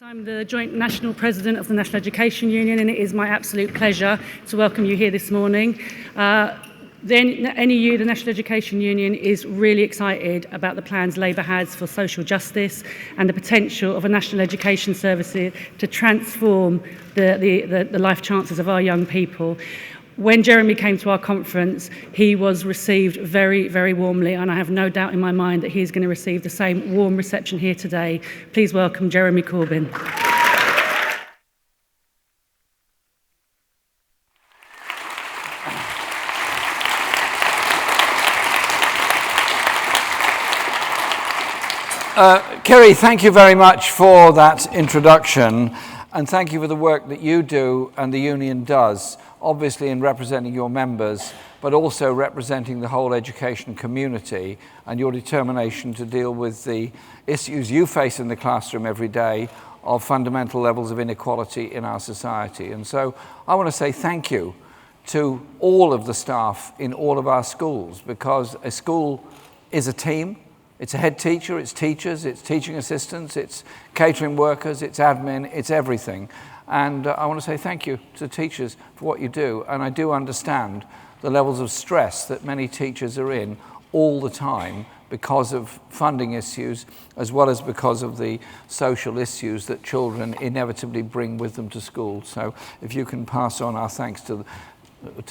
I'm the Joint National President of the National Education Union, and it is my absolute pleasure to welcome you here this morning. The NEU, the National Education Union, is really excited about the plans Labour has for social justice and the potential of a national education service to transform the life chances of our young people. When Jeremy came to our conference, he was received very, very warmly, and I have no doubt in my mind that he is going to receive the same warm reception here today. Please welcome Jeremy Corbyn. Kerry, thank you very much for that introduction, and thank you for the work that you do and the union does, obviously in representing your members, but also representing the whole education community and your determination to deal with the issues you face in the classroom every day of fundamental levels of inequality in our society. And so I want to say thank you to all of the staff in all of our schools, because a school is a team. It's a head teacher, it's teachers, it's teaching assistants, it's catering workers, it's admin, it's everything. And I want to say thank you to teachers for what you do. And I do understand the levels of stress that many teachers are in all the time because of funding issues, as well as because of the social issues that children inevitably bring with them to school. So if you can pass on our thanks to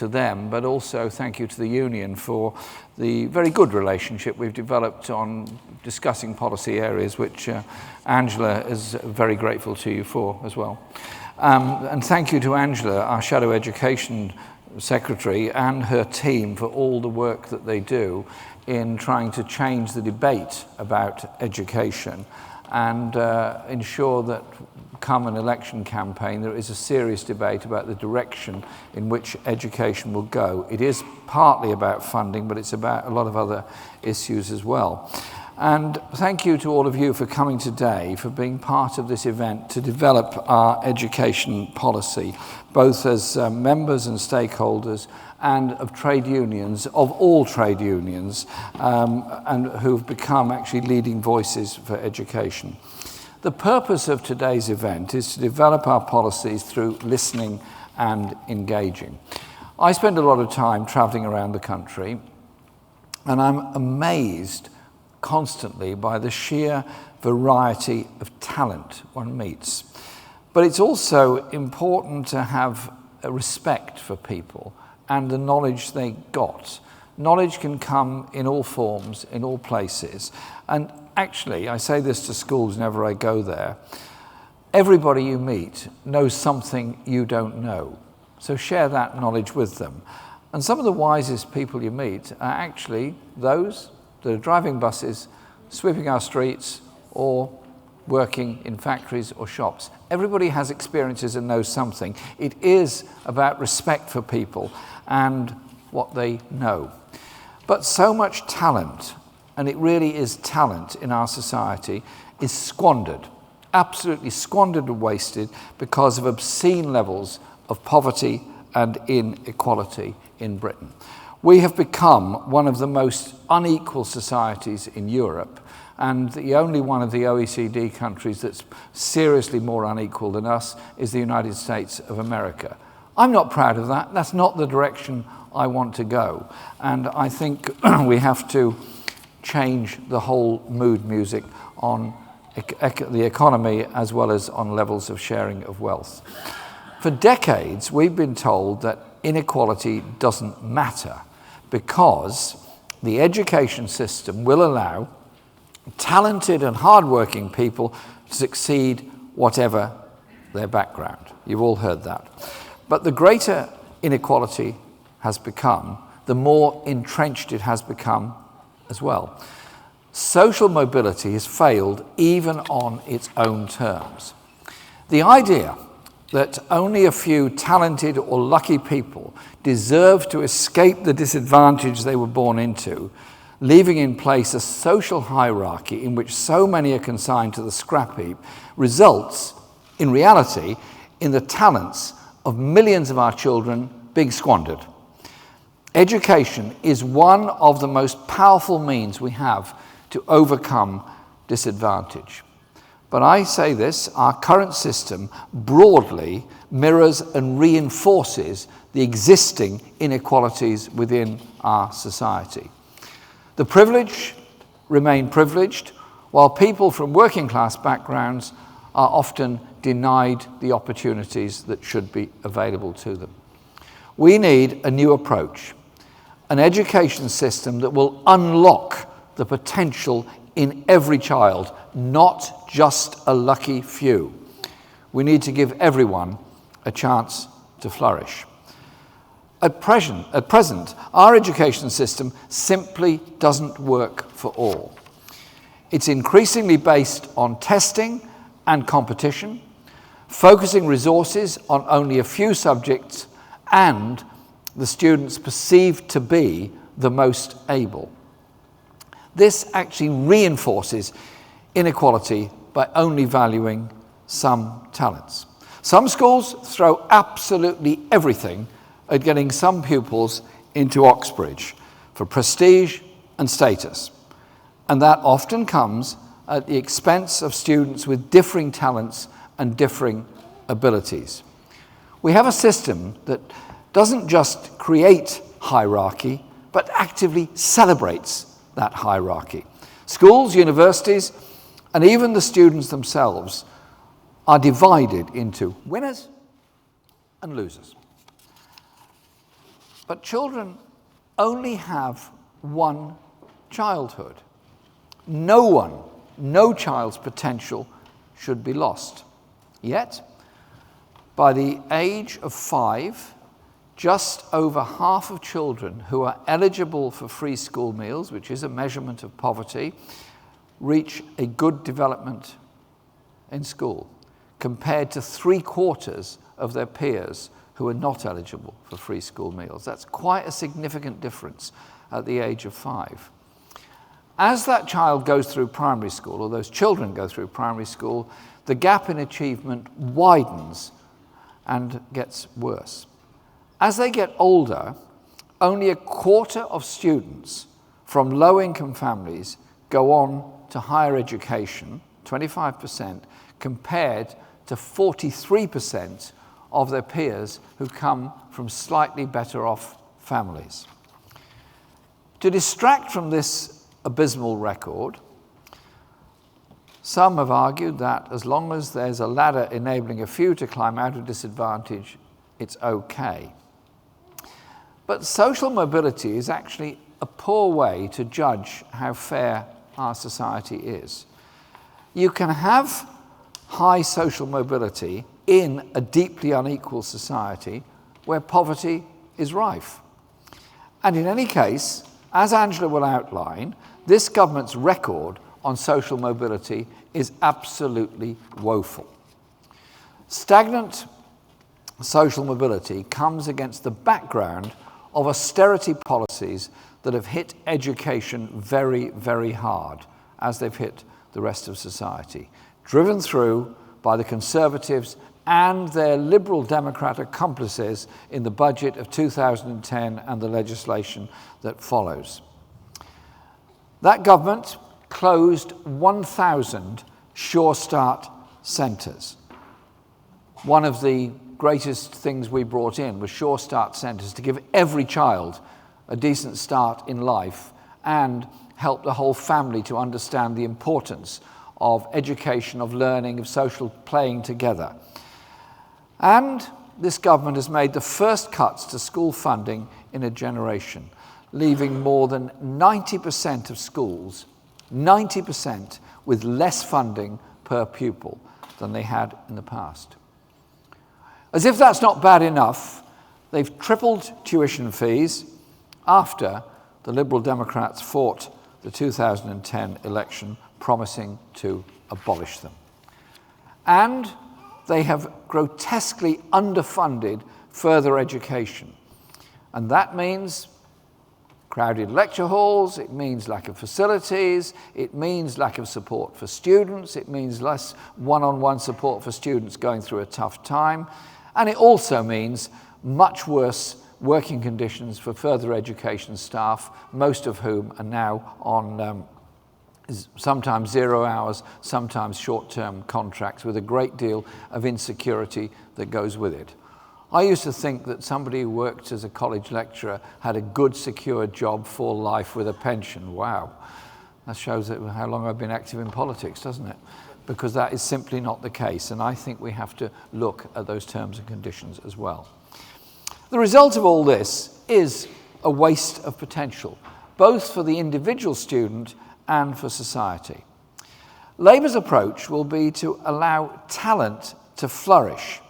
them, but also thank you to the union for the very good relationship we've developed on discussing policy areas, which Angela is very grateful to you for as well. And thank you to Angela, our Shadow Education Secretary, and her team for all the work that they do in trying to change the debate about education and ensure that come an election campaign, there is a serious debate about the direction in which education will go. It is partly about funding, but it's about a lot of other issues as well. And thank you to all of you for coming today, for being part of this event to develop our education policy, both as members and stakeholders, and of trade unions, of all trade unions, and who've become actually leading voices for education. The purpose of today's event is to develop our policies through listening and engaging. I spend a lot of time traveling around the country, and I'm amazed constantly by the sheer variety of talent one meets. But it's also important to have a respect for people and the knowledge they got. Knowledge can come in all forms, in all places. And actually, I say this to schools whenever I go there, everybody you meet knows something you don't know. So share that knowledge with them. And some of the wisest people you meet are actually those that are driving buses, sweeping our streets, or working in factories or shops. Everybody has experiences and knows something. It is about respect for people and what they know. But so much talent, and it really is talent in our society, is squandered, absolutely squandered and wasted because of obscene levels of poverty and inequality in Britain. We have become one of the most unequal societies in Europe, and the only one of the OECD countries that's seriously more unequal than us is the United States of America. I'm not proud of that. That's not the direction I want to go. And I think we have to change the whole mood music on the economy as well as on levels of sharing of wealth. For decades, we've been told that inequality doesn't matter because the education system will allow talented and hardworking people to succeed whatever their background. You've all heard that. But the greater inequality has become, the more entrenched it has become as well. Social mobility has failed even on its own terms. The idea that only a few talented or lucky people deserve to escape the disadvantage they were born into, leaving in place a social hierarchy in which so many are consigned to the scrap heap, results, in reality, in the talents of millions of our children being squandered. Education is one of the most powerful means we have to overcome disadvantage. But I say this, our current system broadly mirrors and reinforces the existing inequalities within our society. The privileged remain privileged, while people from working class backgrounds are often denied the opportunities that should be available to them. We need a new approach, an education system that will unlock the potential in every child, not just a lucky few. We need to give everyone a chance to flourish. At present, our education system simply doesn't work for all. It's increasingly based on testing and competition, focusing resources on only a few subjects and the students perceived to be the most able. This actually reinforces inequality by only valuing some talents. Some schools throw absolutely everything at getting some pupils into Oxbridge for prestige and status, and that often comes at the expense of students with differing talents and differing abilities. We have a system that doesn't just create hierarchy, but actively celebrates that hierarchy. Schools, universities, and even the students themselves are divided into winners and losers. But children only have one childhood. No child's potential should be lost. Yet, by the age of 5, just over half of children who are eligible for free school meals, which is a measurement of poverty, reach a good development in school, compared to 3/4 of their peers who are not eligible for free school meals. That's quite a significant difference at the age of 5. As that child goes through primary school, or those children go through primary school, the gap in achievement widens and gets worse. As they get older, only 1/4 of students from low-income families go on to higher education, 25%, compared to 43% of their peers who come from slightly better off families. To distract from this abysmal record, some have argued that as long as there's a ladder enabling a few to climb out of disadvantage, it's okay. But social mobility is actually a poor way to judge how fair our society is. You can have high social mobility in a deeply unequal society where poverty is rife. And in any case, as Angela will outline, this government's record on social mobility is absolutely woeful. Stagnant social mobility comes against the background of austerity policies that have hit education very, very hard, as they've hit the rest of society, driven through by the Conservatives and their Liberal Democrat accomplices in the budget of 2010 and the legislation that follows. That government closed 1,000 Sure Start centres. One of the greatest things we brought in was Sure Start centres to give every child a decent start in life and help the whole family to understand the importance of education, of learning, of social playing together. And this government has made the first cuts to school funding in a generation, leaving more than 90% of schools, 90%, with less funding per pupil than they had in the past. As if that's not bad enough, they've tripled tuition fees after the Liberal Democrats fought the 2010 election, promising to abolish them. And they have grotesquely underfunded further education. And that means crowded lecture halls, it means lack of facilities, it means lack of support for students, it means less one-on-one support for students going through a tough time, and it also means much worse working conditions for further education staff, most of whom are now on sometimes 0 hours, sometimes short-term contracts with a great deal of insecurity that goes with it. I used to think that somebody who worked as a college lecturer had a good, secure job for life with a pension. Wow, that shows how long I've been active in politics, doesn't it? Because that is simply not the case, and I think we have to look at those terms and conditions as well. The result of all this is a waste of potential, both for the individual student and for society. Labour's approach will be to allow talent to flourish.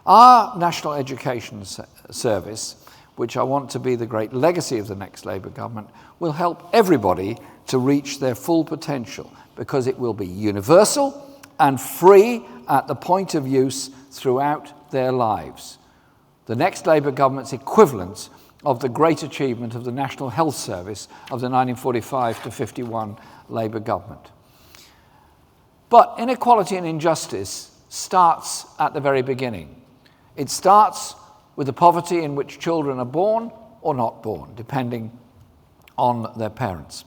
Our National Education Service, which I want to be the great legacy of the next Labour government, will help everybody to reach their full potential because it will be universal and free at the point of use throughout their lives. The next Labour government's equivalent of the great achievement of the National Health Service of the 1945 to 51 Labour government. But inequality and injustice starts at the very beginning. It starts with the poverty in which children are born or not born, depending on their parents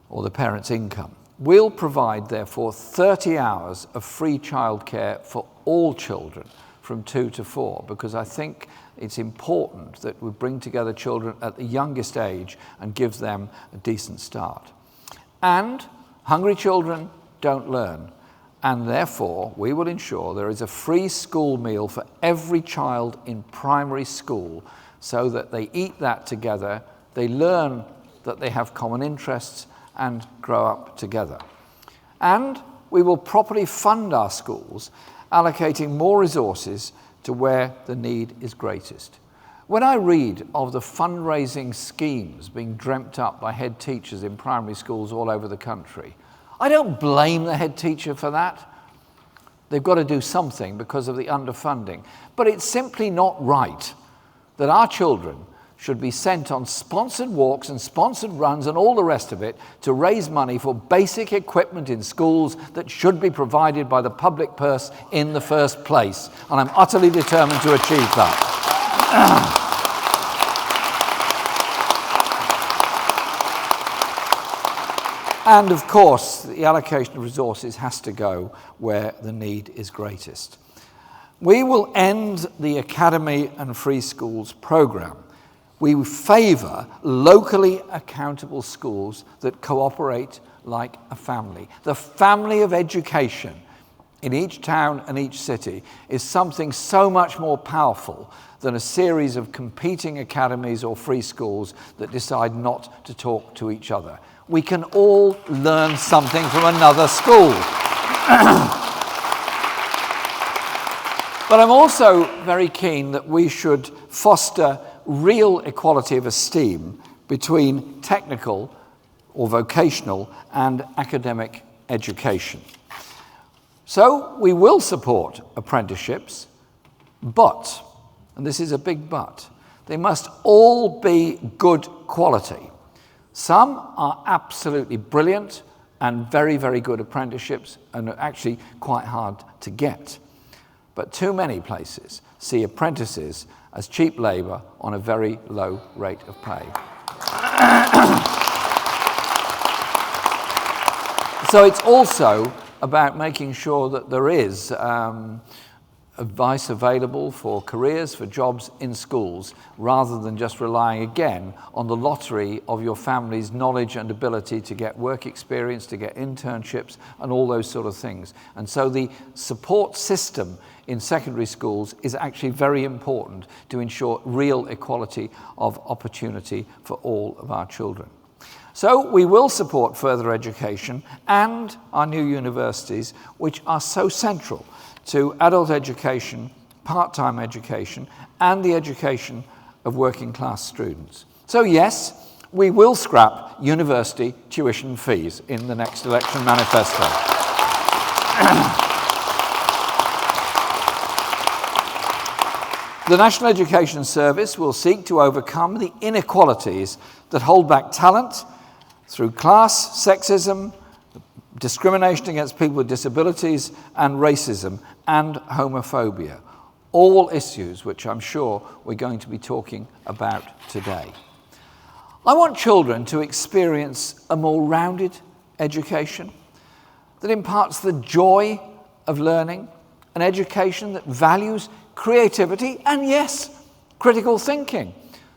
or the parents' income. We'll provide, therefore, 30 hours of free childcare for all children from 2 to 4, because I think it's important that we bring together children at the youngest age and give them a decent start. And hungry children don't learn, and therefore we will ensure there is a free school meal for every child in primary school so that they eat that together, they learn that they have common interests and grow up together. And we will properly fund our schools, allocating more resources to where the need is greatest. When I read of the fundraising schemes being dreamt up by head teachers in primary schools all over the country, I don't blame the head teacher for that. They've got to do something because of the underfunding. But it's simply not right that our children should be sent on sponsored walks and sponsored runs and all the rest of it to raise money for basic equipment in schools that should be provided by the public purse in the first place. And I'm utterly determined to achieve that. And of course, the allocation of resources has to go where the need is greatest. We will end the Academy and Free Schools programme. We favour locally accountable schools that cooperate like a family. The family of education in each town and each city is something so much more powerful than a series of competing academies or free schools that decide not to talk to each other. We can all learn something from another school. But I'm also very keen that we should foster real equality of esteem between technical or vocational and academic education. So we will support apprenticeships, but, and this is a big but, they must all be good quality. Some are absolutely brilliant and very, very good apprenticeships and are actually quite hard to get. But too many places see apprentices as cheap labour on a very low rate of pay. So it's also about making sure that there is advice available for careers, for jobs in schools, rather than just relying again on the lottery of your family's knowledge and ability to get work experience, to get internships, and all those sort of things. And so the support system in secondary schools is actually very important to ensure real equality of opportunity for all of our children. So we will support further education and our new universities, which are so central to adult education, part-time education, and the education of working class students. So yes, we will scrap university tuition fees in the next election manifesto. The National Education Service will seek to overcome the inequalities that hold back talent through class, sexism, discrimination against people with disabilities, and racism and homophobia. All issues which I'm sure we're going to be talking about today. I want children to experience a more rounded education that imparts the joy of learning, an education that values creativity and, yes, critical thinking.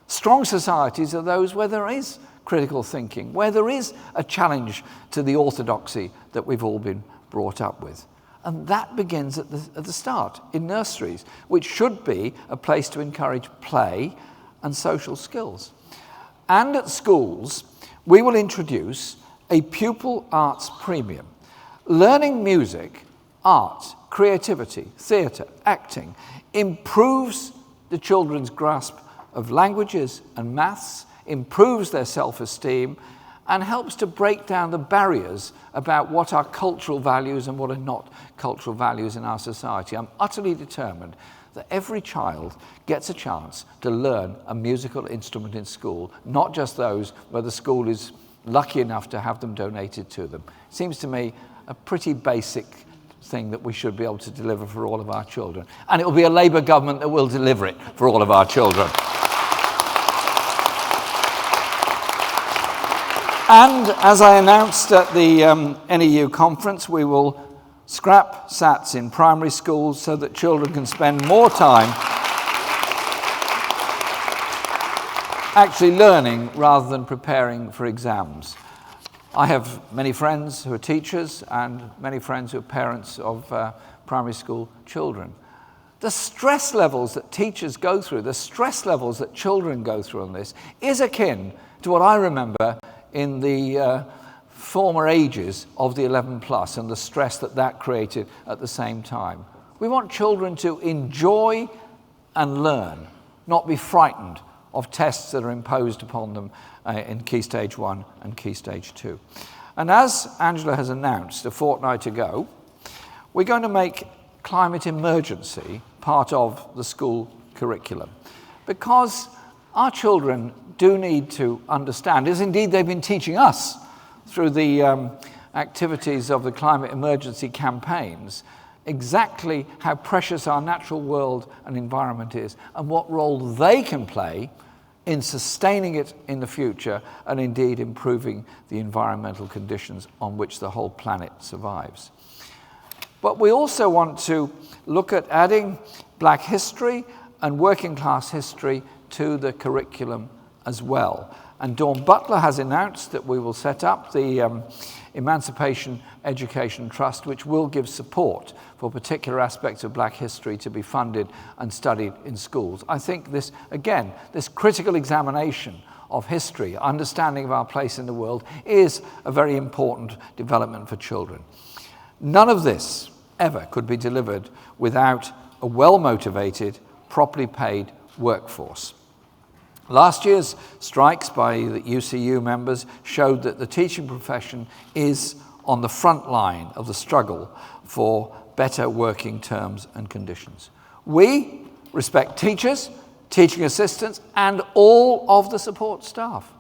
Strong societies are those where there is critical thinking, where there is a challenge to the orthodoxy that we've all been brought up with. And that begins at the start, in nurseries, which should be a place to encourage play and social skills. And at schools, we will introduce a pupil arts premium. Learning music, art, creativity, theatre, acting improves the children's grasp of languages and maths, improves their self-esteem, and helps to break down the barriers about what are cultural values and what are not cultural values in our society. I'm utterly determined that every child gets a chance to learn a musical instrument in school, not just those where the school is lucky enough to have them donated to them. It seems to me a pretty basic thing that we should be able to deliver for all of our children. And it will be a Labour government that will deliver it for all of our children. And as I announced at the NEU conference, we will scrap SATs in primary schools so that children can spend more time actually learning rather than preparing for exams. I have many friends who are teachers and many friends who are parents of primary school children. The stress levels that teachers go through, the stress levels that children go through on this is akin to what I remember in the former ages of the 11 plus and the stress that that created at the same time. We want children to enjoy and learn, not be frightened of tests that are imposed upon them in Key Stage 1 and Key Stage 2. And as Angela has announced a fortnight ago, we're going to make climate emergency part of the school curriculum, because our children do need to understand, as indeed they've been teaching us through the activities of the climate emergency campaigns, exactly how precious our natural world and environment is and what role they can play in sustaining it in the future and indeed improving the environmental conditions on which the whole planet survives. But we also want to look at adding Black history and working class history to the curriculum as well. And Dawn Butler has announced that we will set up the Emancipation Education Trust, which will give support for particular aspects of Black history to be funded and studied in schools. I think this, again, this critical examination of history, understanding of our place in the world, is a very important development for children. None of this ever could be delivered without a well-motivated, properly paid workforce. Last year's strikes by the UCU members showed that the teaching profession is on the front line of the struggle for better working terms and conditions. We respect teachers, teaching assistants, and all of the support staff,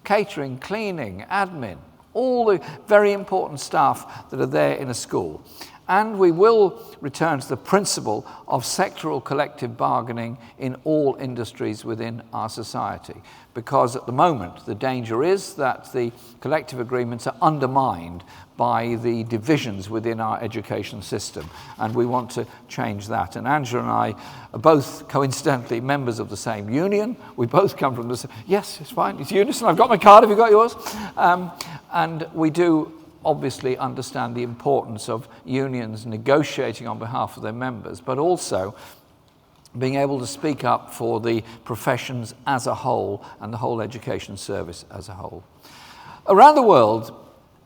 catering, cleaning, admin, all the very important staff that are there in a school. And we will return to the principle of sectoral collective bargaining in all industries within our society. Because at the moment, the danger is that the collective agreements are undermined by the divisions within our education system. And we want to change that. And Angela and I are both, coincidentally, members of the same union. We both come from the same... Yes, it's fine. It's Unison. I've got my card. Have you got yours? And we do obviously understand the importance of unions negotiating on behalf of their members, but also being able to speak up for the professions as a whole and the whole education service as a whole. Around the world,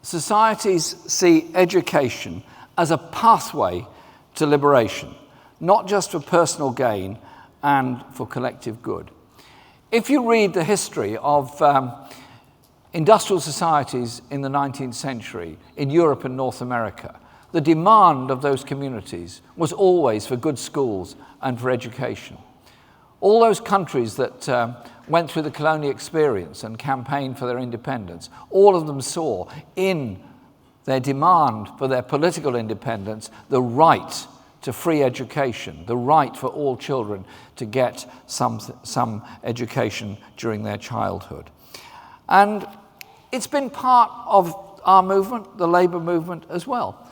societies see education as a pathway to liberation, not just for personal gain and for collective good. If you read the history of industrial societies in the 19th century in Europe and North America, the demand of those communities was always for good schools and for education. All those countries that went through the colonial experience and campaigned for their independence, all of them saw in their demand for their political independence the right to free education, the right for all children to get some education during their childhood. And it's been part of our movement, the Labour movement, as well.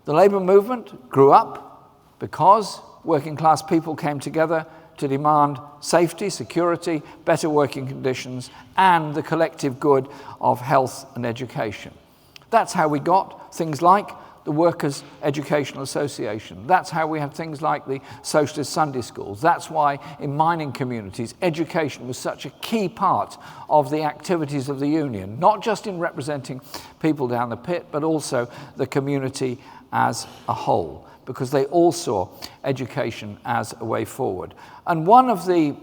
The Labour movement grew up because working class people came together to demand safety, security, better working conditions, and the collective good of health and education. That's how we got things like the Workers' Educational Association. That's how we have things like the Socialist Sunday schools. That's why in mining communities, education was such a key part of the activities of the union, not just in representing people down the pit, but also the community as a whole, because they all saw education as a way forward. And one of the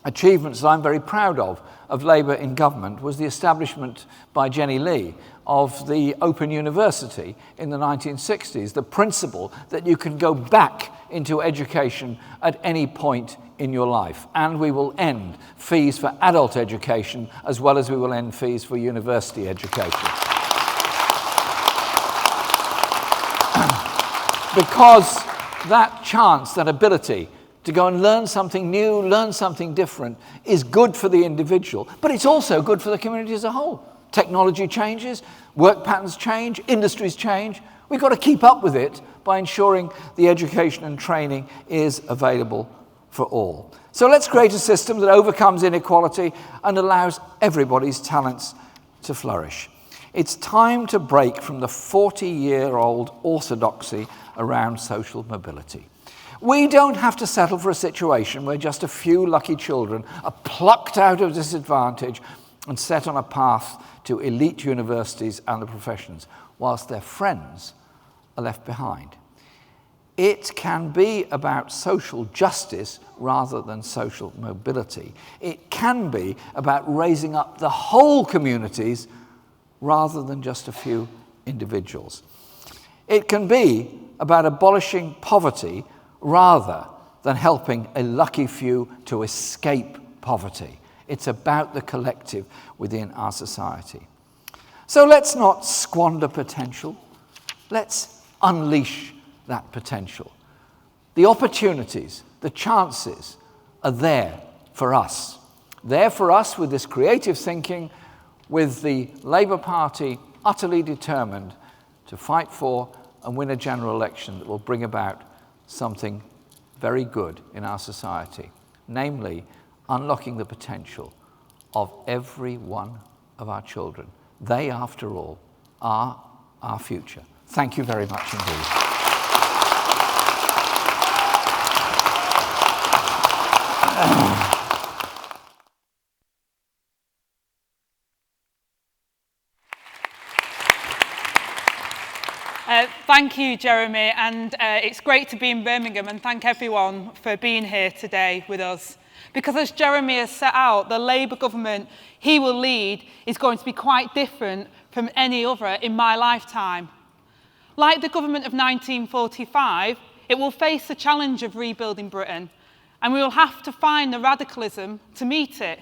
achievements that I'm very proud of Labour in government was the establishment by Jenny Lee of the Open University in the 1960s, the principle that you can go back into education at any point in your life. And we will end fees for adult education as well as we will end fees for university education. Because that chance, that ability to go and learn something new, learn something different, is good for the individual, but it's also good for the community as a whole. Technology changes, work patterns change, industries change. We've got to keep up with it by ensuring the education and training is available for all. So let's create a system that overcomes inequality and allows everybody's talents to flourish. It's time to break from the 40-year-old orthodoxy around social mobility. We don't have to settle for a situation where just a few lucky children are plucked out of disadvantage and set on a path to elite universities and the professions, whilst their friends are left behind. It can be about social justice rather than social mobility. It can be about raising up the whole communities rather than just a few individuals. It can be about abolishing poverty rather than helping a lucky few to escape poverty. It's about the collective within our society. So let's not squander potential. Let's unleash that potential. The opportunities, the chances are there for us. There for us with this creative thinking, with the Labour Party utterly determined to fight for and win a general election that will bring about something very good in our society, namely unlocking the potential of every one of our children. They, after all, are our future. Thank you very much indeed. Thank you, Jeremy, and it's great to be in Birmingham, and thank everyone for being here today with us. Because as Jeremy has set out, the Labour government he will lead is going to be quite different from any other in my lifetime. Like the government of 1945, it will face the challenge of rebuilding Britain, and we will have to find the radicalism to meet it.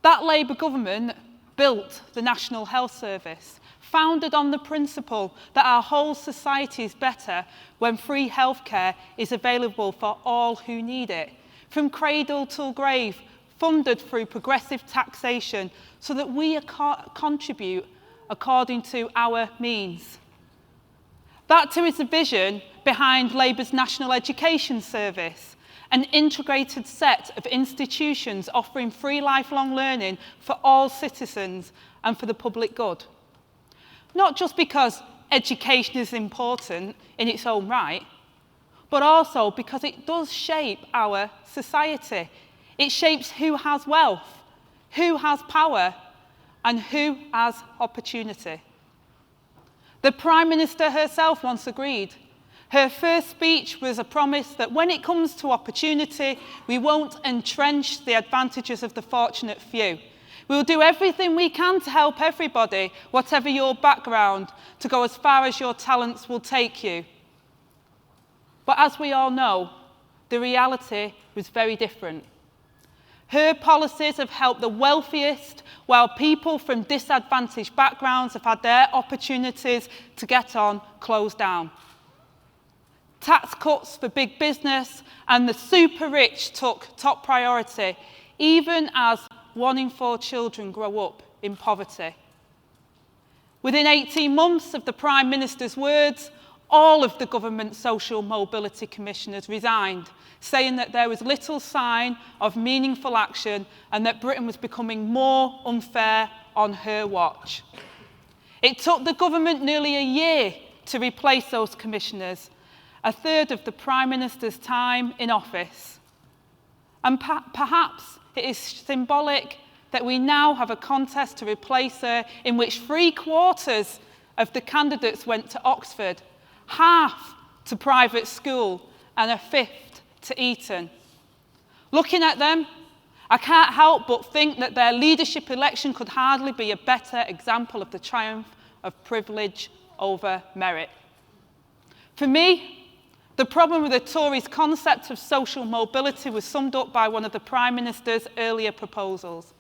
That Labour government built the National Health Service, founded on the principle that our whole society is better when free healthcare is available for all who need it, from cradle till grave, funded through progressive taxation so that we contribute according to our means. That too is the vision behind Labour's National Education Service, an integrated set of institutions offering free lifelong learning for all citizens and for the public good. Not just because education is important in its own right, but also because it does shape our society. It shapes who has wealth, who has power, and who has opportunity. The Prime Minister herself once agreed. Her first speech was a promise that when it comes to opportunity, we won't entrench the advantages of the fortunate few. We will do everything we can to help everybody, whatever your background, to go as far as your talents will take you. But as we all know, the reality was very different. Her policies have helped the wealthiest, while people from disadvantaged backgrounds have had their opportunities to get on closed down. Tax cuts for big business and the super rich took top priority, even as 1 in 4 children grow up in poverty. Within 18 months of the Prime Minister's words, all of the government social mobility commissioners resigned, saying that there was little sign of meaningful action and that Britain was becoming more unfair on her watch. It took the government nearly a year to replace those commissioners, a third of the Prime Minister's time in office. And perhaps it is symbolic that we now have a contest to replace her in which 3/4 of the candidates went to Oxford, half to private school, and a fifth to Eton. Looking at them, I can't help but think that their leadership election could hardly be a better example of the triumph of privilege over merit. For me, the problem with the Tories' concept of social mobility was summed up by one of the Prime Minister's earlier proposals.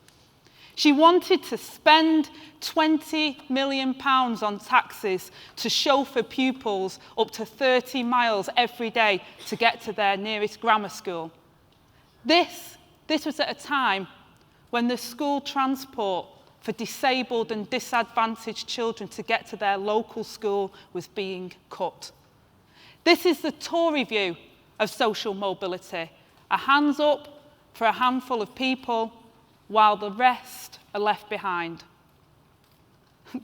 She wanted to spend £20 million on taxis to chauffeur pupils up to 30 miles every day to get to their nearest grammar school. This was at a time when the school transport for disabled and disadvantaged children to get to their local school was being cut. This is the Tory view of social mobility, a hands up for a handful of people while the rest are left behind.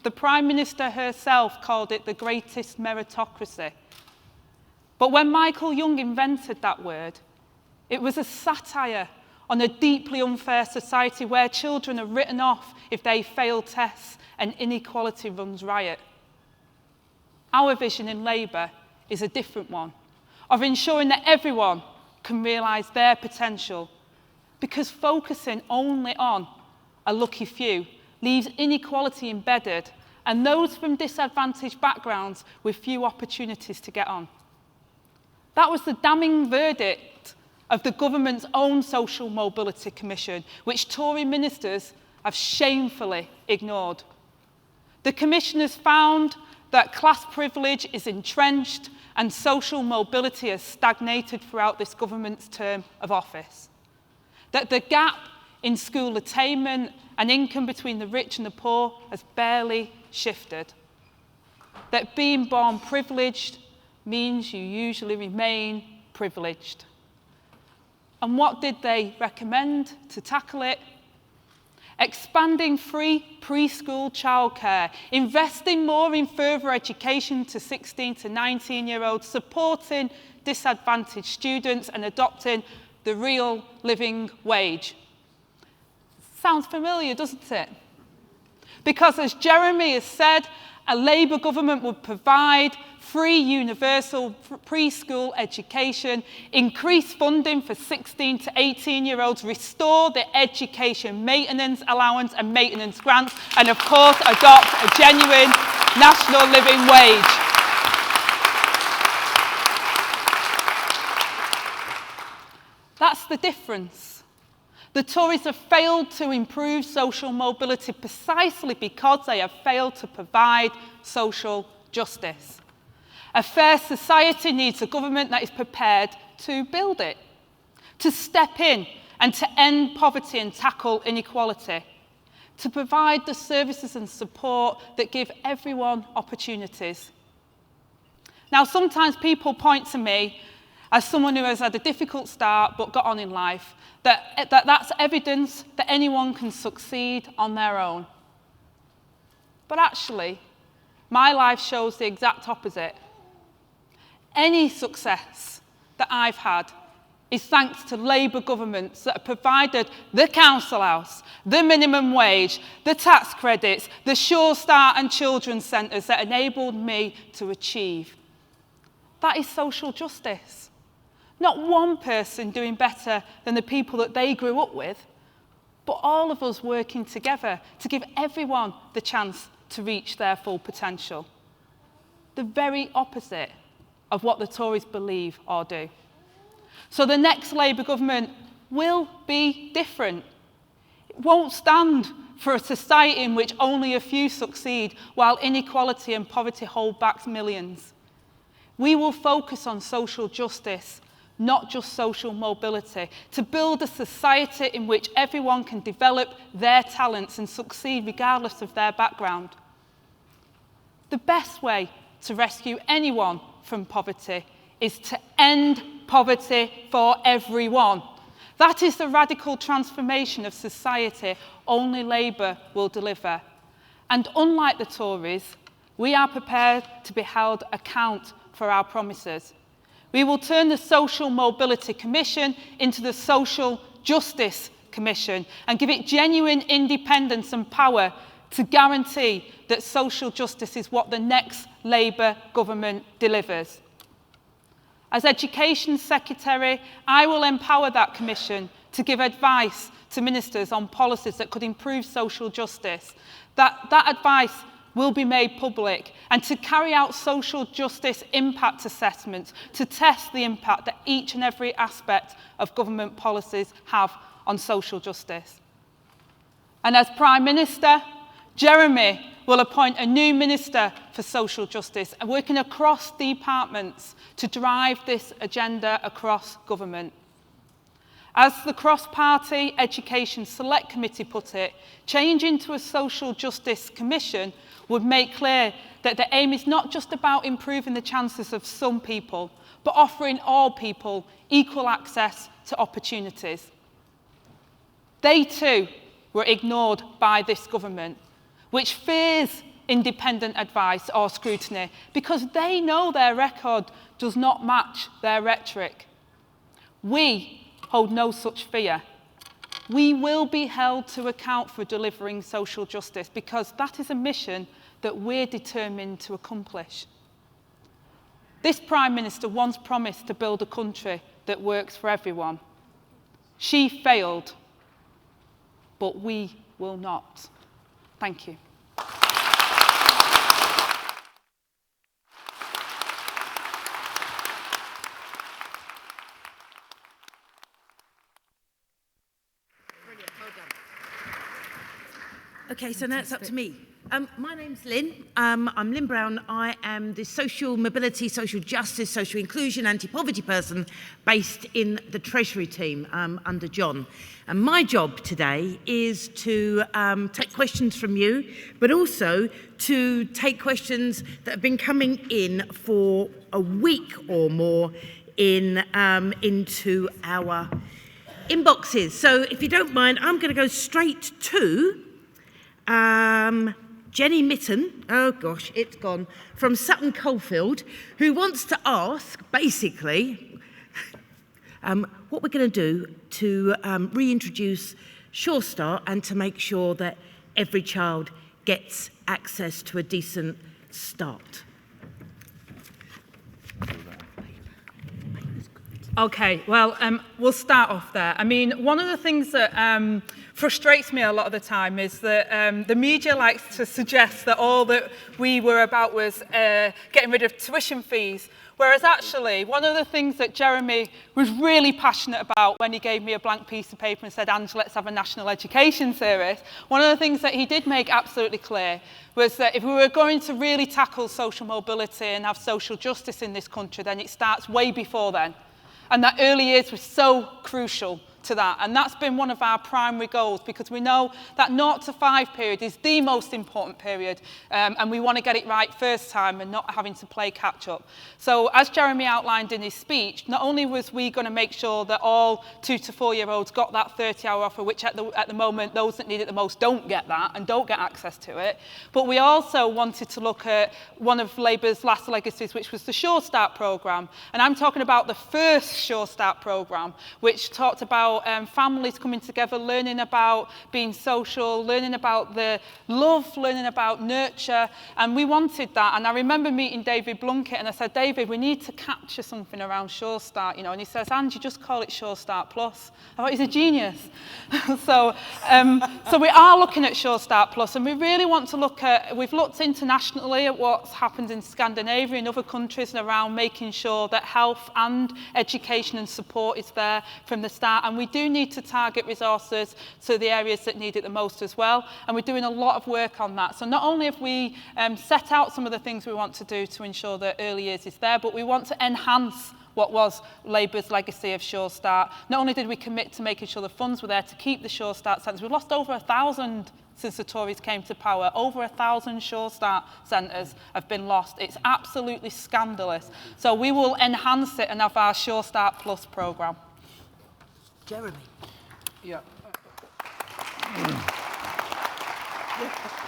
The Prime Minister herself called it the greatest meritocracy. But when Michael Young invented that word, it was a satire on a deeply unfair society where children are written off if they fail tests and inequality runs riot. Our vision in Labour is a different one, of ensuring that everyone can realise their potential, because focusing only on a lucky few leaves inequality embedded and those from disadvantaged backgrounds with few opportunities to get on. That was the damning verdict of the government's own Social Mobility Commission, which Tory ministers have shamefully ignored. The commissioners found that class privilege is entrenched and social mobility has stagnated throughout this government's term of office. That the gap in school attainment and income between the rich and the poor has barely shifted. That being born privileged means you usually remain privileged. And what did they recommend to tackle it? Expanding free preschool childcare, investing more in further education to 16 to 19-year-olds, supporting disadvantaged students and adopting the real living wage. Sounds familiar, doesn't it? Because as Jeremy has said, a Labour government would provide free universal preschool education, increase funding for 16 to 18-year-olds, restore the education maintenance allowance and maintenance grants, and of course adopt a genuine national living wage. That's the difference. The Tories have failed to improve social mobility precisely because they have failed to provide social justice. A fair society needs a government that is prepared to build it, to step in and to end poverty and tackle inequality, to provide the services and support that give everyone opportunities. Now, sometimes people point to me as someone who has had a difficult start but got on in life, that's evidence that anyone can succeed on their own. But actually, my life shows the exact opposite. Any success that I've had is thanks to Labour governments that have provided the council house, the minimum wage, the tax credits, the Sure Start and children's centres that enabled me to achieve. That is social justice. Not one person doing better than the people that they grew up with, but all of us working together to give everyone the chance to reach their full potential. The very opposite of what the Tories believe or do. So the next Labour government will be different. It won't stand for a society in which only a few succeed while inequality and poverty hold back millions. We will focus on social justice, not just social mobility, to build a society in which everyone can develop their talents and succeed regardless of their background. The best way to rescue anyone from poverty is to end poverty for everyone. That is the radical transformation of society only Labour will deliver. And unlike the Tories, we are prepared to be held account for our promises. We will turn the Social Mobility Commission into the Social Justice Commission and give it genuine independence and power to guarantee that social justice is what the next Labour government delivers. As Education Secretary, I will empower that commission to give advice to ministers on policies that could improve social justice. That advice will be made public, and to carry out social justice impact assessments to test the impact that each and every aspect of government policies have on social justice. And as Prime Minister, Jeremy will appoint a new Minister for Social Justice, working across departments to drive this agenda across government. As the Cross-Party Education Select Committee put it, change into a Social Justice Commission would make clear that the aim is not just about improving the chances of some people, but offering all people equal access to opportunities. They too were ignored by this government, which fears independent advice or scrutiny because they know their record does not match their rhetoric. We hold no such fear. We will be held to account for delivering social justice because that is a mission that we're determined to accomplish. This Prime Minister once promised to build a country that works for everyone. She failed, but we will not. Thank you. Okay, so now it's up to me. My name's Lynn. I'm Lynn Brown. I am the social mobility, social justice, social inclusion, anti-poverty person based in the Treasury team under John. And my job today is to take questions from you, but also to take questions that have been coming in for a week or more into our inboxes. So if you don't mind, I'm going to go straight to Jenny Mitten, oh gosh, it's gone, from Sutton Coldfield, who wants to ask, basically, what we're going to do to reintroduce Sure Start and to make sure that every child gets access to a decent start. Okay, well, we'll start off there. I mean, one of the things that frustrates me a lot of the time is that the media likes to suggest that all that we were about was getting rid of tuition fees, whereas actually one of the things that Jeremy was really passionate about when he gave me a blank piece of paper and said, Angela, let's have a national education service, one of the things that he did make absolutely clear was that if we were going to really tackle social mobility and have social justice in this country, then it starts way before then. And that early years was so crucial to that. And that's been one of our primary goals because we know that 0 to 5 period is the most important period and we want to get it right first time and not having to play catch up. So as Jeremy outlined in his speech, not only was we going to make sure that all 2 to 4 year olds got that 30-hour offer, which at the moment those that need it the most don't get that and don't get access to it, but we also wanted to look at one of Labour's last legacies, which was the Sure Start programme. And I'm talking about the first Sure Start programme, which talked about families coming together, learning about being social, learning about the love, learning about nurture, and we wanted that. And I remember meeting David Blunkett and I said, David, we need to capture something around Sure Start, you know, and he says, Ange, you just call it Sure Start Plus. I thought he's a genius. So we are looking at Sure Start Plus, and we really want to look at, we've looked internationally at what's happened in Scandinavia and other countries and around making sure that health and education and support is there from the start, and we we do need to target resources to the areas that need it the most as well, and we're doing a lot of work on that. So not only have we set out some of the things we want to do to ensure that early years is there, but we want to enhance what was Labour's legacy of Sure Start. Not only did we commit to making sure the funds were there to keep the Sure Start centres, we've lost over 1,000 since the Tories came to power. Over 1,000 Sure Start centres have been lost. It's absolutely scandalous. So we will enhance it and have our Sure Start Plus programme. Jeremy. Yeah.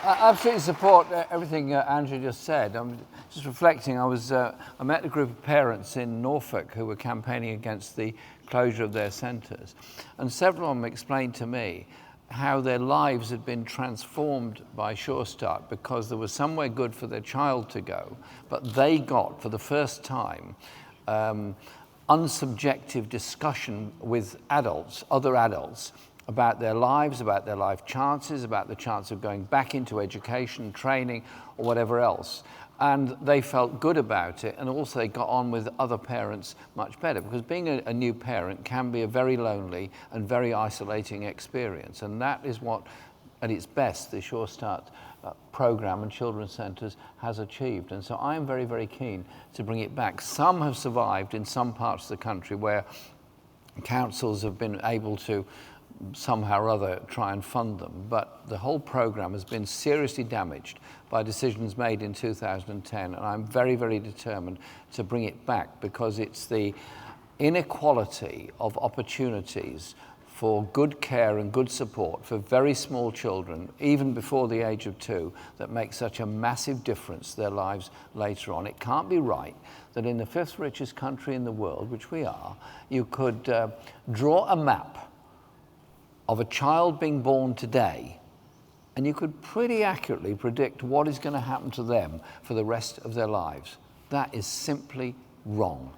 I absolutely support everything Andrew just said. I'm just reflecting, I met a group of parents in Norfolk who were campaigning against the closure of their centres, and several of them explained to me how their lives had been transformed by Sure Start because there was somewhere good for their child to go, but they got, for the first time, unsubjective discussion with adults, other adults, about their lives, about their life chances, about the chance of going back into education, training, or whatever else. And they felt good about it, and also they got on with other parents much better, because being a new parent can be a very lonely and very isolating experience, and that is what, at its best, the Sure Start programme and children's centres has achieved. And so I am very, very keen to bring it back. Some have survived in some parts of the country where councils have been able to somehow or other try and fund them, but the whole programme has been seriously damaged by decisions made in 2010, and I'm very, very determined to bring it back, because it's the inequality of opportunities for good care and good support for very small children, even before the age of 2, that makes such a massive difference to their lives later on. It can't be right that in the 5th richest country in the world, which we are, you could draw a map of a child being born today, and you could pretty accurately predict what is going to happen to them for the rest of their lives. That is simply wrong.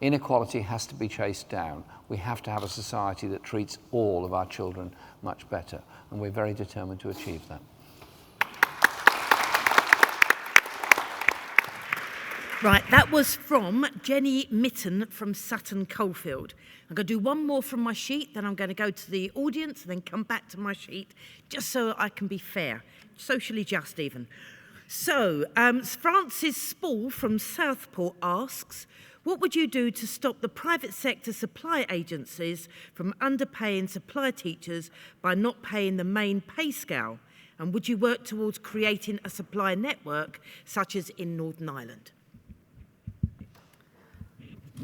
Inequality has to be chased down. We have to have a society that treats all of our children much better, and we're very determined to achieve that. Right, that was from Jenny Mitten from Sutton Coldfield. I'm going to do one more from my sheet, then I'm going to go to the audience and then come back to my sheet, just so I can be fair, socially just even. So, Francis Spall from Southport asks, what would you do to stop the private sector supply agencies from underpaying supply teachers by not paying the main pay scale? And would you work towards creating a supply network, such as in Northern Ireland?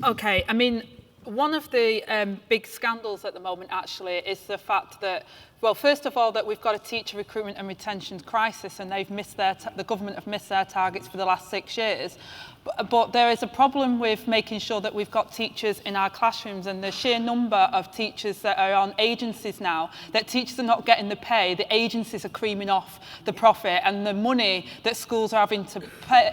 Okay, I mean, one of the big scandals at the moment actually is the fact that, well, first of all, that we've got a teacher recruitment and retention crisis, and they've missed the government have missed their targets for the last 6 years. But there is a problem with making sure that we've got teachers in our classrooms, and the sheer number of teachers that are on agencies now, that teachers are not getting the pay, the agencies are creaming off the profit, and the money that schools are having to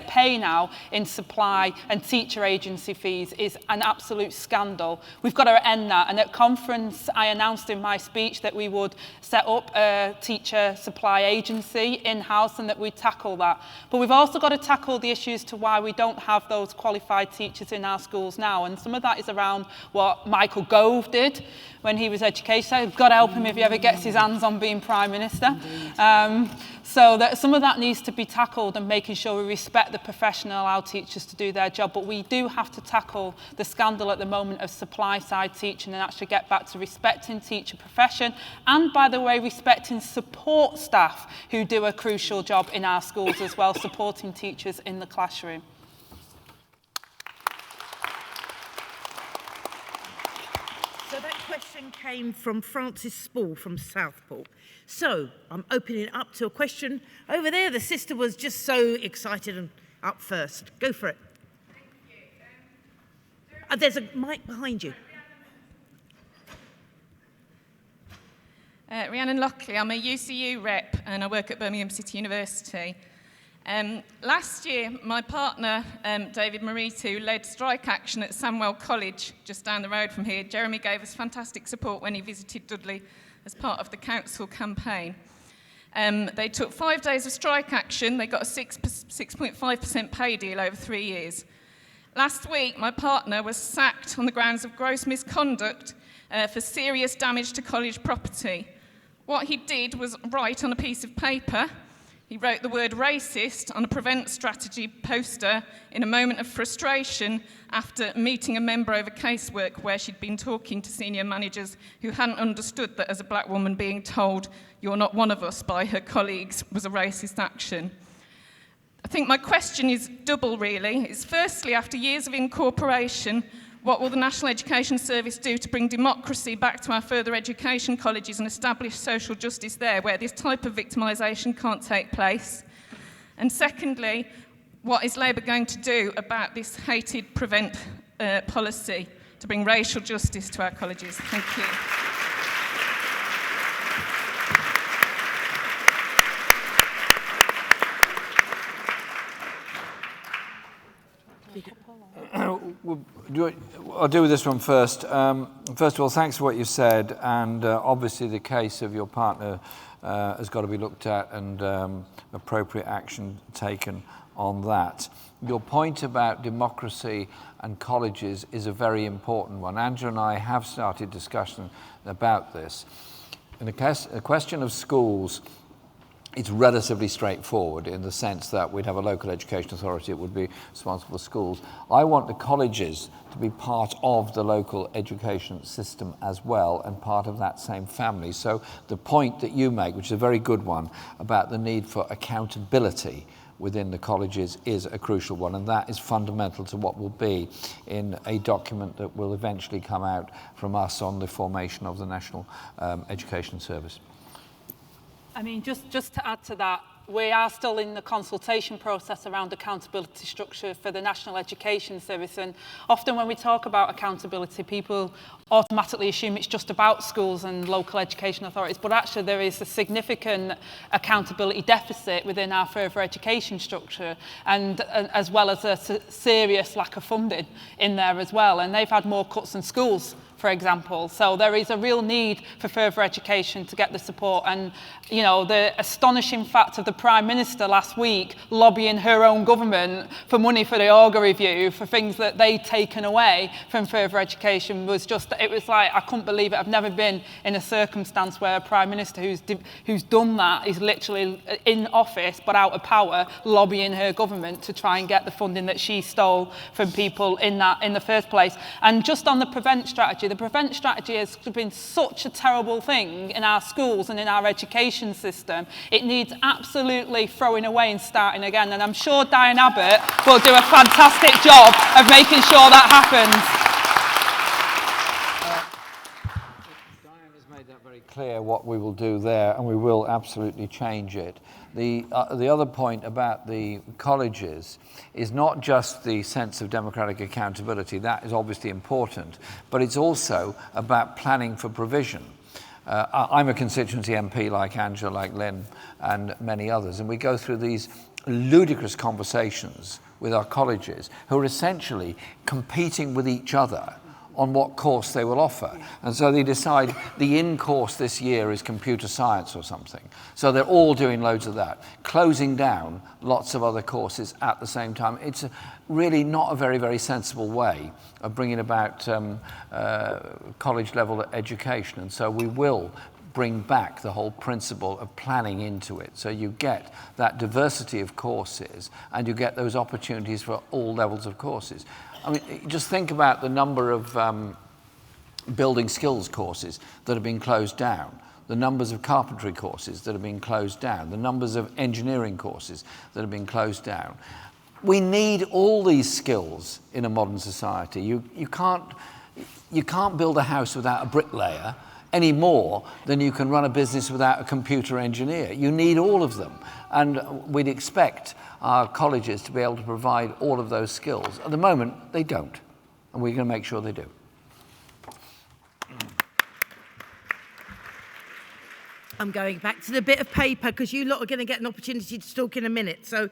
pay now in supply and teacher agency fees is an absolute scandal. We've got to end that, and at conference I announced in my speech that we would set up a teacher supply agency in-house and that we'd tackle that. But we've also got to tackle the issues to why we don't have those qualified teachers in our schools now, and some of that is around what Michael Gove did when he was education. I've got to help him if he ever gets his hands on being Prime Minister. So that some of that needs to be tackled, and making sure we respect the profession and allow teachers to do their job. But we do have to tackle the scandal at the moment of supply side teaching and actually get back to respecting teacher profession, and by the way, respecting support staff who do a crucial job in our schools as well, supporting teachers in the classroom. So that question came from Francis Spall from Southport. So I'm opening it up to a question over there. The sister was just so excited and up first. Go for it. Thank you. There's a mic behind you. Rhiannon Lockley, I'm a UCU rep and I work at Birmingham City University. Last year, my partner, David Maritu, led strike action at Samwell College, just down the road from here. Jeremy gave us fantastic support when he visited Dudley as part of the council campaign. They took 5 days of strike action. They got a 6.5% pay deal over 3 years. Last week, my partner was sacked on the grounds of gross misconduct for serious damage to college property. What he did was write on a piece of paper. He wrote the word racist on a prevent strategy poster in a moment of frustration after meeting a member over casework where she'd been talking to senior managers who hadn't understood that as a black woman being told "you're not one of us" by her colleagues was a racist action. I think my question is double, really. It's firstly, after years of incorporation, what will the National Education Service do to bring democracy back to our further education colleges and establish social justice there, where this type of victimisation can't take place? And secondly, what is Labour going to do about this hated prevent policy to bring racial justice to our colleges? Thank you. I'll do this one first. First of all, thanks for what you said, and obviously the case of your partner has got to be looked at and appropriate action taken on that. Your point about democracy and colleges is a very important one. Angela and I have started discussion about this. In the question of schools, it's relatively straightforward in the sense that we'd have a local education authority that would be responsible for schools. I want the colleges to be part of the local education system as well and part of that same family. So the point that you make, which is a very good one, about the need for accountability within the colleges is a crucial one, and that is fundamental to what will be in a document that will eventually come out from us on the formation of the National Education Service. I mean, just to add to that, we are still in the consultation process around accountability structure for the National Education Service, and often when we talk about accountability, people automatically assume it's just about schools and local education authorities, but actually there is a significant accountability deficit within our further education structure, and as well as a serious lack of funding in there as well, and they've had more cuts than schools, for example. So there is a real need for further education to get the support. And, you know, the astonishing fact of the Prime Minister last week lobbying her own government for money for the Auger Review for things that they'd taken away from further education was just, it was like, I couldn't believe it. I've never been in a circumstance where a Prime Minister who's done that is literally in office but out of power, lobbying her government to try and get the funding that she stole from people in the first place. And just on the prevent strategy, the prevent strategy has been such a terrible thing in our schools and in our education system. It needs absolutely throwing away and starting again. And I'm sure Diane Abbott will do a fantastic job of making sure that happens. Diane has made that very clear what we will do there, and we will absolutely change it. The other point about the colleges is not just the sense of democratic accountability. That is obviously important, but it's also about planning for provision. I'm a constituency MP like Angela, like Lynn, and many others, and we go through these ludicrous conversations with our colleges who are essentially competing with each other on what course they will offer. And so they decide the in-course this year is computer science or something. So they're all doing loads of that, closing down lots of other courses at the same time. It's really not a very, very sensible way of bringing about college-level education. And so we will bring back the whole principle of planning into it. So you get that diversity of courses and you get those opportunities for all levels of courses. I mean, just think about the number of building skills courses that have been closed down, the numbers of carpentry courses that have been closed down, the numbers of engineering courses that have been closed down. We need all these skills in a modern society. You can't build a house without a bricklayer any more than you can run a business without a computer engineer. You need all of them. And we'd expect our colleges to be able to provide all of those skills. At the moment, they don't. And we're going to make sure they do. I'm going back to the bit of paper because you lot are going to get an opportunity to talk in a minute. So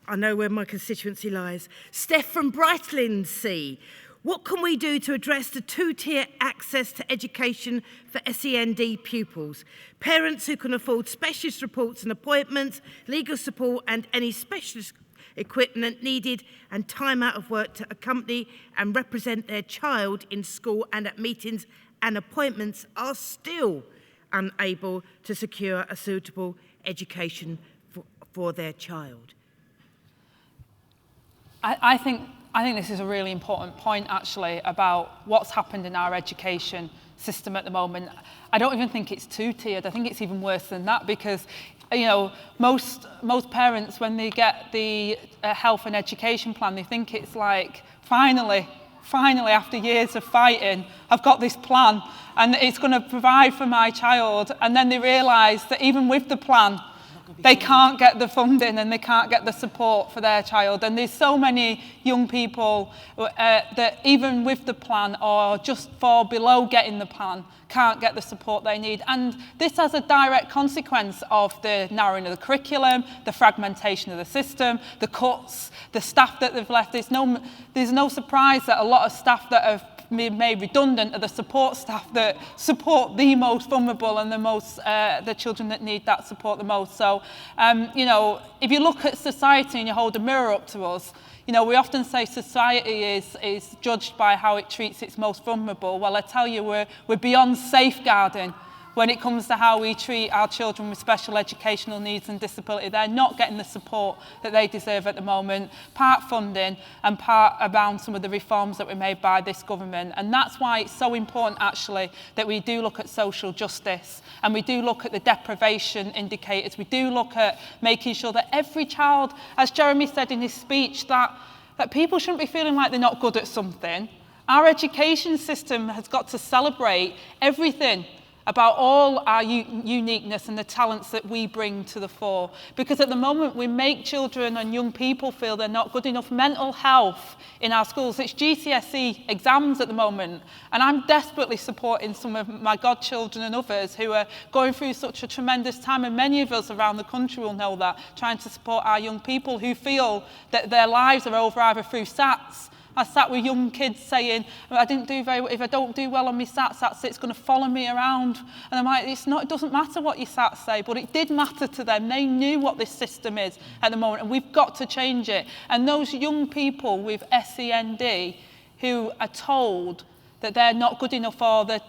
I know where my constituency lies. Steph from Brightlingsea. What can we do to address the two-tier access to education for SEND pupils? Parents who can afford specialist reports and appointments, legal support and any specialist equipment needed and time out of work to accompany and represent their child in school and at meetings and appointments are still unable to secure a suitable education for their child. I think this is a really important point, actually, about what's happened in our education system at the moment. I don't even think it's two-tiered. I think it's even worse than that, because most parents, when they get the health and education plan, they think it's like, finally, after years of fighting, I've got this plan and it's going to provide for my child. And then they realise that even with the plan, they can't get the funding and they can't get the support for their child. And there's so many young people that even with the plan or just fall below getting the plan, can't get the support they need. And this has a direct consequence of the narrowing of the curriculum, the fragmentation of the system, the cuts, the staff that they've left. There's no surprise that a lot of staff that have been made redundant are the support staff that support the most vulnerable and the children that need that support the most. So, if you look at society and you hold a mirror up to us, we often say society is judged by how it treats its most vulnerable. Well, I tell you, we're beyond safeguarding when it comes to how we treat our children with special educational needs and disability. They're not getting the support that they deserve at the moment, part funding and part around some of the reforms that were made by this government. And that's why it's so important, actually, that we do look at social justice and we do look at the deprivation indicators. We do look at making sure that every child, as Jeremy said in his speech, that people shouldn't be feeling like they're not good at something. Our education system has got to celebrate everything about all our uniqueness and the talents that we bring to the fore. Because at the moment, we make children and young people feel they're not good enough. Mental health in our schools, it's GCSE exams at the moment. And I'm desperately supporting some of my godchildren and others who are going through such a tremendous time. And many of us around the country will know that, trying to support our young people who feel that their lives are over either through SATs. I sat with young kids saying, I didn't do very well. If I don't do well on my SATs, it's going to follow me around. And I'm like, it doesn't matter what your SATs say, but it did matter to them. They knew what this system is at the moment, and we've got to change it. And those young people with SEND who are told that they're not good enough, or the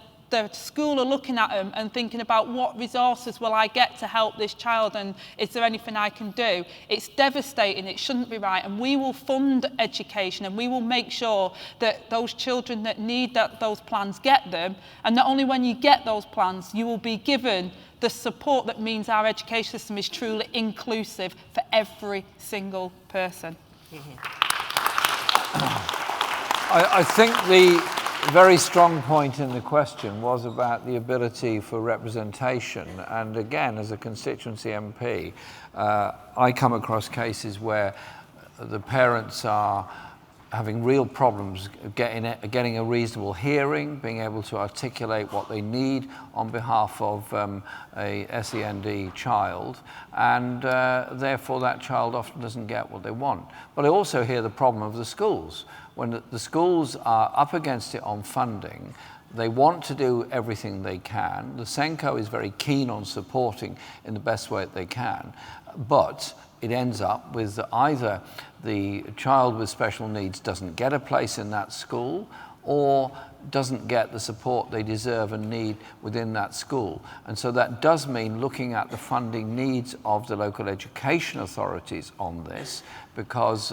school are looking at them and thinking about what resources will I get to help this child, and is there anything I can do? It's devastating. It shouldn't be right. And we will fund education, and we will make sure that those children that need those plans get them. And not only when you get those plans, you will be given the support that means our education system is truly inclusive for every single person. I think the very strong point in the question was about the ability for representation. And again, as a constituency MP, I come across cases where the parents are having real problems getting a reasonable hearing, being able to articulate what they need on behalf of a SEND child, and therefore that child often doesn't get what they want. But I also hear the problem of the schools. When the schools are up against it on funding, they want to do everything they can. The Senko is very keen on supporting in the best way that they can, but it ends up with either the child with special needs doesn't get a place in that school, or doesn't get the support they deserve and need within that school. And so that does mean looking at the funding needs of the local education authorities on this, because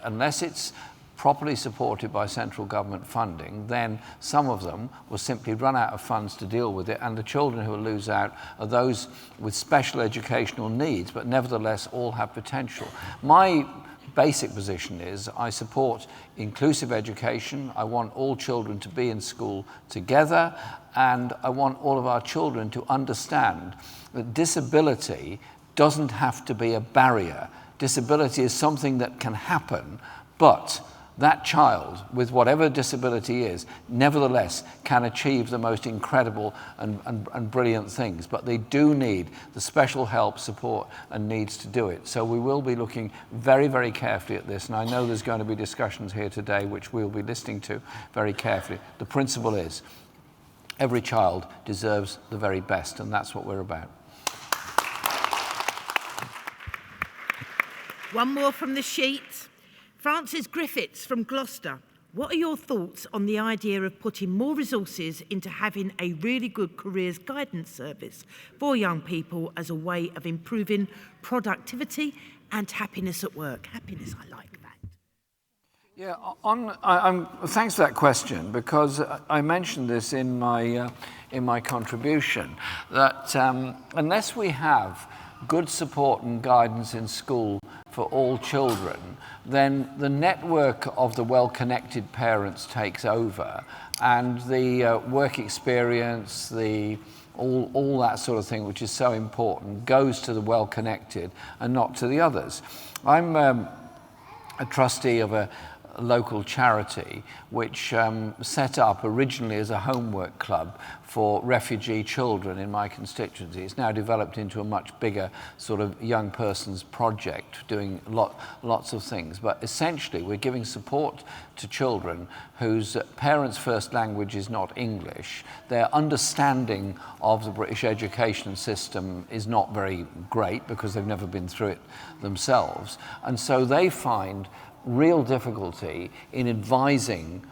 unless it's properly supported by central government funding, then some of them will simply run out of funds to deal with it, and the children who will lose out are those with special educational needs, but nevertheless all have potential. My basic position is I support inclusive education. I want all children to be in school together, and I want all of our children to understand that disability doesn't have to be a barrier. Disability is something that can happen, but that child, with whatever disability is, nevertheless can achieve the most incredible and brilliant things. But they do need the special help, support, and needs to do it. So we will be looking very, very carefully at this. And I know there's going to be discussions here today which we'll be listening to very carefully. The principle is every child deserves the very best, and that's what we're about. One more from the sheet. Francis Griffiths from Gloucester. What are your thoughts on the idea of putting more resources into having a really good careers guidance service for young people as a way of improving productivity and happiness at work? Happiness, I like that. Yeah, thanks for that question, because I mentioned this in my contribution, that unless we have good support and guidance in school for all children, then the network of the well-connected parents takes over, and the work experience, all that sort of thing, which is so important, goes to the well-connected and not to the others. I'm a trustee of a local charity which set up originally as a homework club for refugee children in my constituency. It's now developed into a much bigger sort of young person's project, doing lots of things. But essentially, we're giving support to children whose parents' first language is not English. Their understanding of the British education system is not very great because they've never been through it themselves. And so they find real difficulty in advising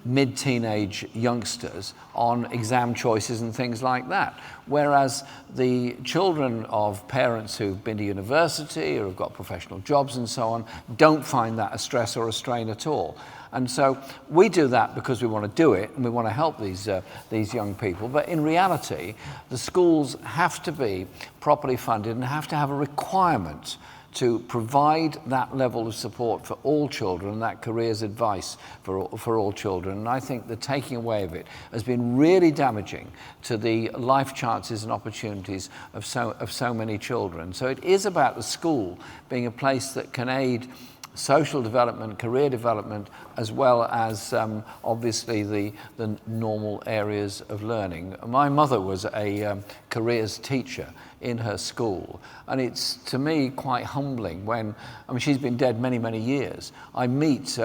mid-teenage youngsters on exam choices and things like that. Whereas the children of parents who've been to university or have got professional jobs and so on don't find that a stress or a strain at all. And so we do that because we want to do it and we want to help these young people. But in reality, the schools have to be properly funded and have to have a requirement to provide that level of support for all children, that careers advice for all children. And I think the taking away of it has been really damaging to the life chances and opportunities of so many children. So it is about the school being a place that can aid social development, career development, as well as obviously the normal areas of learning. My mother was a careers teacher in her school, and it's to me quite humbling when, I mean, she's been dead many, many years. I meet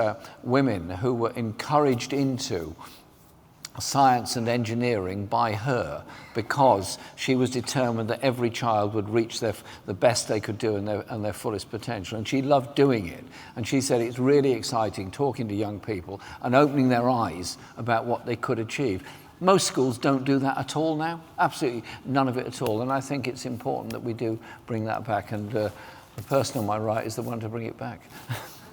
women who were encouraged into science and engineering by her because she was determined that every child would reach the best they could do and their fullest potential, and she loved doing it. And she said it's really exciting talking to young people and opening their eyes about what they could achieve. Most schools don't do that at all now, absolutely none of it at all, and I think it's important that we do bring that back, and the person on my right is the one to bring it back.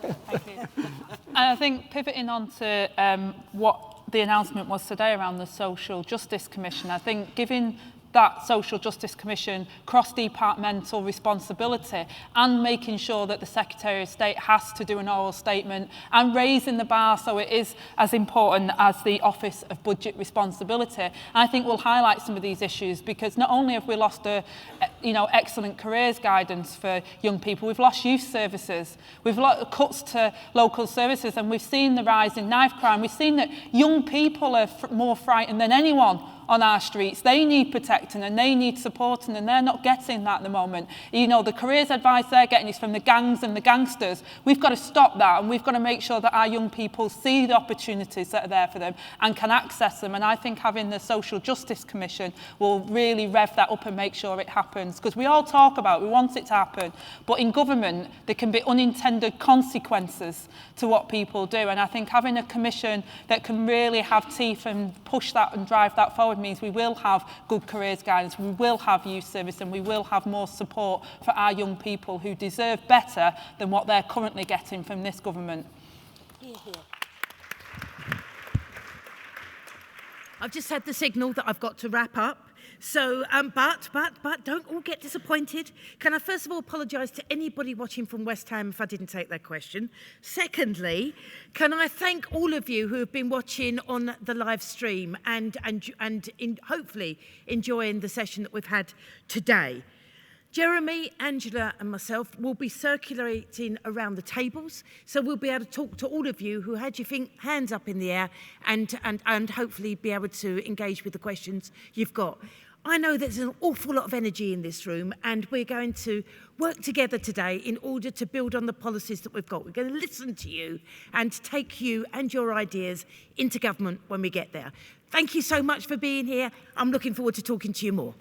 Thank you. And I think pivoting on to what the announcement was today around the Social Justice Commission, I think giving that Social Justice Commission cross-departmental responsibility and making sure that the Secretary of State has to do an oral statement and raising the bar so it is as important as the Office of Budget Responsibility. I think we'll highlight some of these issues because not only have we lost excellent careers guidance for young people, we've lost youth services, we've lost cuts to local services, and we've seen the rise in knife crime. We've seen that young people are more frightened than anyone on our streets. They need protecting and they need supporting, and they're not getting that at the moment. You know, the careers advice they're getting is from the gangs and the gangsters. We've got to stop that, and we've got to make sure that our young people see the opportunities that are there for them and can access them. And I think having the Social Justice Commission will really rev that up and make sure it happens, because we all talk about it, we want it to happen, but in government there can be unintended consequences to what people do. And I think having a commission that can really have teeth and push that and drive that forward means we will have good careers guidance, we will have youth service, and we will have more support for our young people who deserve better than what they're currently getting from this government. Hear, hear. I've just had the signal that I've got to wrap up. So, but don't all get disappointed. Can I first of all apologise to anybody watching from West Ham if I didn't take their question? Secondly, can I thank all of you who have been watching on the live stream and hopefully enjoying the session that we've had today. Jeremy, Angela and myself will be circulating around the tables, so we'll be able to talk to all of you who had your hands up in the air and hopefully be able to engage with the questions you've got. I know there's an awful lot of energy in this room, and we're going to work together today in order to build on the policies that we've got. We're going to listen to you and take you and your ideas into government when we get there. Thank you so much for being here. I'm looking forward to talking to you more.